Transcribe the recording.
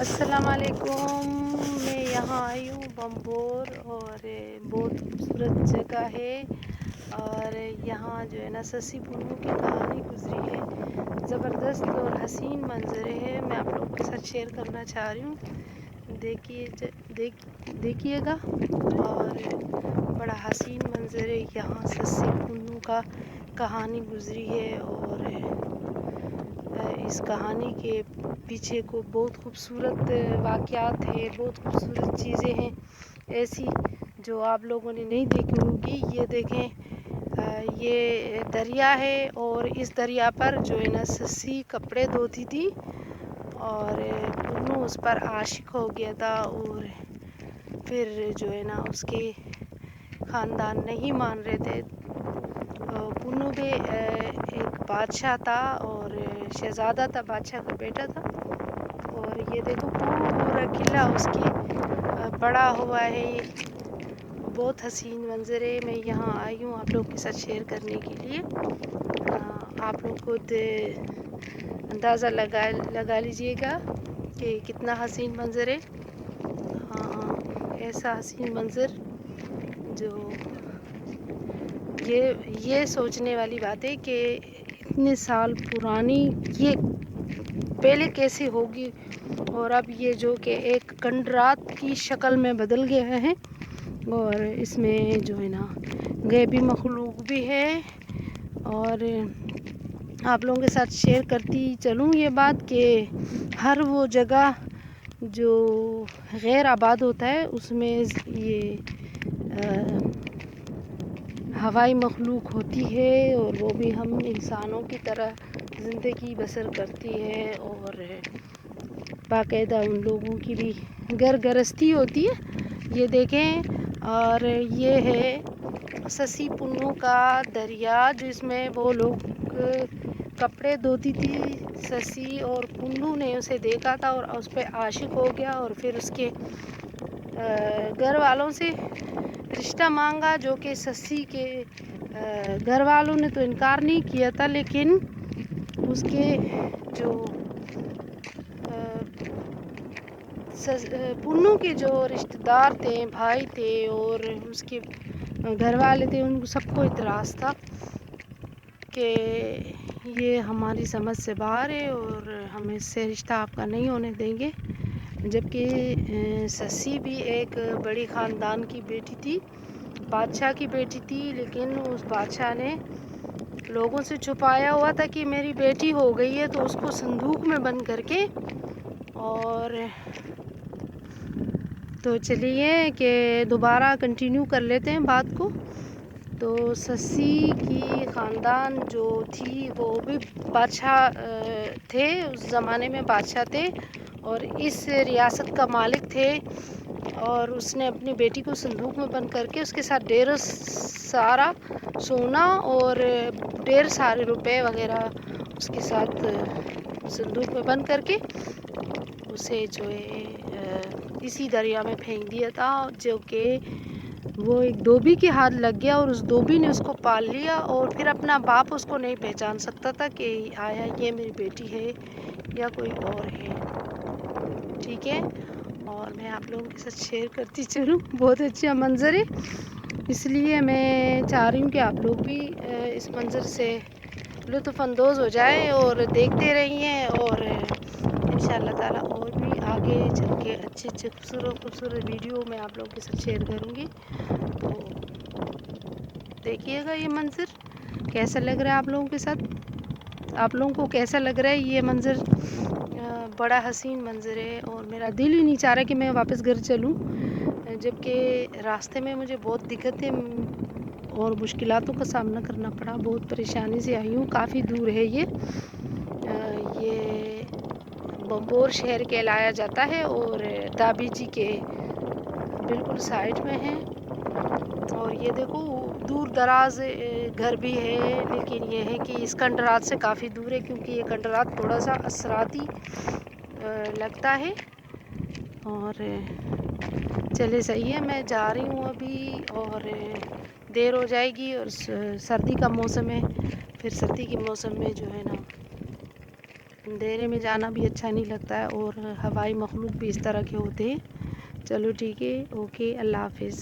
السلام علیکم. میں یہاں آئی ہوں بمبور اور بہت خوبصورت جگہ ہے اور یہاں جو ہے نا سسی پنو کی کہانی گزری ہے. زبردست اور حسین منظر ہے. میں آپ لوگوں کے ساتھ شیئر کرنا چاہ رہی ہوں. دیکھیے گا. اور بڑا حسین منظر ہے. یہاں سسی پنو کا کہانی گزری ہے اور اس کہانی کے پیچھے کو بہت خوبصورت واقعات ہیں، بہت خوبصورت چیزیں ہیں ایسی جو آپ لوگوں نے نہیں دیکھی ہوگی. یہ دیکھیں، یہ دریا ہے اور اس دریا پر جو ہے نا سسی کپڑے دھوتی تھی اور پنو اس پر عاشق ہو گیا تھا اور پھر جو ہے نا اس کے خاندان نہیں مان رہے تھے. پنو بھی ایک بادشاہ تھا اور شہزادہ تھا، بادشاہ کا بیٹا تھا. اور یہ دیکھو پورا قلعہ اس کی بڑا ہوا ہے. بہت حسین منظر ہے. میں یہاں آئی ہوں آپ لوگ کے ساتھ شیئر کرنے کے لیے. آپ لوگ خود اندازہ لگا لیجئے گا کہ کتنا حسین منظر ہے. ایسا حسین منظر جو یہ سوچنے والی بات ہے کہ اتنے سال پرانی یہ پہلے کیسی ہوگی اور اب یہ جو کہ ایک کنڈرات کی شکل میں بدل گیا ہے. اور اس میں جو ہے نا غیبی مخلوق بھی ہے. اور آپ لوگوں کے ساتھ شیئر کرتی چلوں یہ بات کہ ہر وہ جگہ جو غیر آباد ہوتا ہے اس میں یہ ہوائی مخلوق ہوتی ہے اور وہ بھی ہم انسانوں کی طرح زندگی بسر کرتی ہے اور باقاعدہ ان لوگوں کی بھی گھر گرہستی ہوتی ہے. یہ دیکھیں، اور یہ ہے سسی پنو کا دریا جس میں وہ لوگ کپڑے دھوتی تھی سسی، اور پنو نے اسے دیکھا تھا اور اس پہ عاشق ہو گیا اور پھر اس کے گھر والوں سے رشتہ مانگا، جو کہ سسی کے گھر والوں نے تو انکار نہیں کیا تھا، لیکن اس کے جو پنو کے جو رشتہ دار تھے، بھائی تھے اور اس کے گھر والے تھے، ان کو سب کو اعتراض تھا کہ یہ ہماری سمجھ سے باہر ہے اور ہم اس سے رشتہ آپ کا نہیں ہونے دیں گے. جبکہ سسی بھی ایک بڑی خاندان کی بیٹی تھی، بادشاہ کی بیٹی تھی، لیکن اس بادشاہ نے لوگوں سے چھپایا ہوا تھا کہ میری بیٹی ہو گئی ہے، تو اس کو صندوق میں بند کر کے اور تو چلیے کہ دوبارہ کنٹینیو کر لیتے ہیں بات کو. تو سسی کی خاندان جو تھی وہ بھی بادشاہ تھے، اس زمانے میں بادشاہ تھے اور اس ریاست کا مالک تھے. اور اس نے اپنی بیٹی کو صندوق میں بند کر کے اس کے ساتھ ڈھیر سارا سونا اور ڈھیر سارے روپے وغیرہ اس کے ساتھ صندوق میں بند کر کے اسے جو ہے اسی دریا میں پھینک دیا تھا، جو کہ وہ ایک دھوبی کے ہاتھ لگ گیا اور اس دھوبی نے اس کو پال لیا اور پھر اپنا باپ اس کو نہیں پہچان سکتا تھا کہ آیا یہ میری بیٹی ہے یا کوئی اور ہے. ٹھیک ہے، اور میں آپ لوگوں کے ساتھ شیئر کرتی چلوں. بہت اچھا منظر ہے، اس لیے میں چاہ رہی ہوں کہ آپ لوگ بھی اس منظر سے لطف اندوز ہو جائے اور دیکھتے رہیے. اور انشاء اللہ تعالیٰ اور بھی آگے چل کے اچھے خوبصورت ویڈیو میں آپ لوگوں کے ساتھ شیئر کروں گی. تو دیکھیے گا یہ منظر کیسا لگ رہا ہے آپ لوگوں کے ساتھ. آپ لوگوں کو کیسا لگ رہا ہے یہ منظر؟ بڑا حسین منظر ہے اور میرا دل ہی نہیں چاہ رہا کہ میں واپس گھر چلوں، جبکہ راستے میں مجھے بہت دقتیں اور مشکلاتوں کا سامنا کرنا پڑا. بہت پریشانی سے آئی ہوں، کافی دور ہے یہ بمبور شہر کہلایا جاتا ہے اور دابیجی کے بالکل سائڈ میں ہے. اور یہ دیکھو دور دراز گھر بھی ہے، لیکن یہ ہے کہ اس کنڈرات سے کافی دور ہے کیونکہ یہ کنڈرات تھوڑا سا اثراتی لگتا ہے. اور چلے صحیح ہے، میں جا رہی ہوں ابھی اور دیر ہو جائے گی اور سردی کا موسم ہے. پھر سردی کے موسم میں جو ہے نا اندھیرے میں جانا بھی اچھا نہیں لگتا ہے، اور ہوائی مخلوق بھی اس طرح کے ہوتے ہیں۔ چلو ٹھیک ہے، اوکے، اللہ حافظ۔